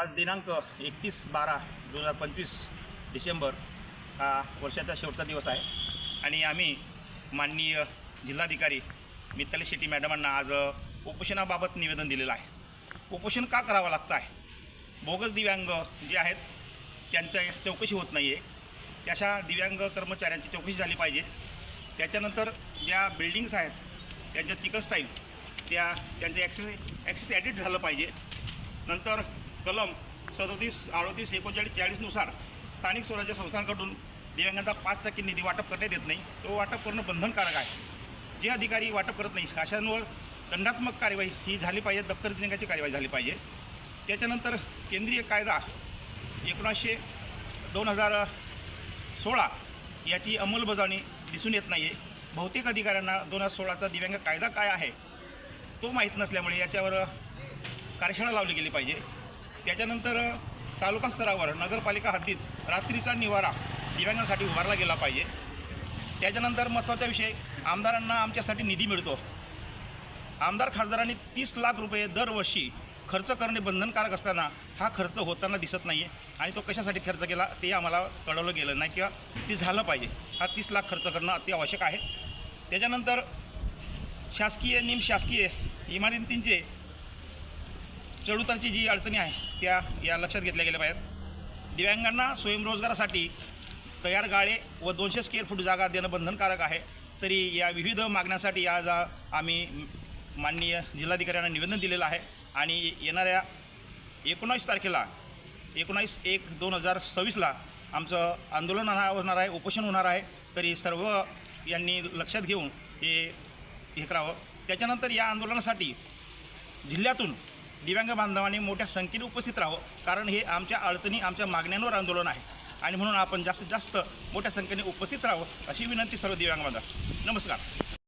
आज दिनांक 31/12/2025 डिसेंबर हा वर्षाचा शेवटचा दिवस आहे आणि आम्ही माननीय जिल्हाधिकारी मिताली शेट्टी मॅडमांना आज उपोषणाबाबत निवेदन दिलेलं आहे। उपोषण का करावं लागतं आहे? बोगस दिव्यांग जे आहेत त्यांच्या चौकशी होत नाही आहे, त्याशा दिव्यांग कर्मचाऱ्यांची चौकशी झाली पाहिजे। त्याच्यानंतर ज्या बिल्डिंग्स आहेत त्यांच्या चिकन स्टाईल त्यांचे ॲक्सेस ॲडिट झालं पाहिजे। नंतर कलम 37, 38, 39, 40 नुसार स्थानिक स्वराज्य संस्थांकडून दिव्यांगांना 5% निधी वाटप करण्यात येत नाही, तो वाटप करणं बंधनकारक आहे। जे अधिकारी वाटप करत नाही अशांवर दंडात्मक कार्यवाही ही झाली पाहिजे, दप्तर दिनांकाची कार्यवाही झाली पाहिजे। त्याच्यानंतर केंद्रीय कायदा 19/2016 याची अंमलबजावणी दिसून येत नाही आहे। बहुतेक अधिकाऱ्यांना 2016चा दिव्यांग कायदा काय आहे तो माहीत नसल्यामुळे याच्यावर कार्यशाळा लावली गेली पाहिजे। त्याच्यानंतर तालुका स्तरावर नगरपालिका हद्दीत रात्रीचा निवारा दिव्यांगांसाठी उभारला गेला पाहिजे। त्याच्यानंतर महत्त्वाचा विषय, आमदारांना आमच्यासाठी निधी मिळतो। आमदार खासदारांनी 30 लाख रुपये दरवर्षी खर्च करणे बंधनकारक असताना हा खर्च होताना दिसत नाही आहे आणि तो कशासाठी खर्च केला ते आम्हाला कळवलं गेलं नाही किंवा ते झालं पाहिजे। हा 30 लाख खर्च करणं अत्यावश्यक आहे। त्याच्यानंतर शासकीय निमशासकीय इमारतींचे चढउतारची जी अडचणी आहे त्या या लक्षात घेतल्या गेल्या पाहिजेत। दिव्यांगांना स्वयंरोजगारासाठी तयार गाळे व 200 स्क्वेअर फूट जागा देणं बंधनकारक आहे। तरी या विविध मागण्यासाठी आज आम्ही माननीय जिल्हाधिकाऱ्यांना निवेदन दिलेलं आहे आणि येणाऱ्या 19 तारखेला 19/1/2026ला आमचं आंदोलन होणार आहे, उपोषण होणार आहे। तरी सर्व यांनी लक्षात घेऊन हे करावं। त्याच्यानंतर या आंदोलनासाठी जिल्ह्यातून दिव्यांग बांधवांनी मोठ्या संख्येने उपस्थित राहावं, कारण हे आमच्या अडचणी आमच्या मागण्यांवर आंदोलन आहे आणि म्हणून आपण जास्तीत जास्त मोठ्या संख्येने उपस्थित राहावं अशी विनंती सर्व दिव्यांग बांधव। नमस्कार।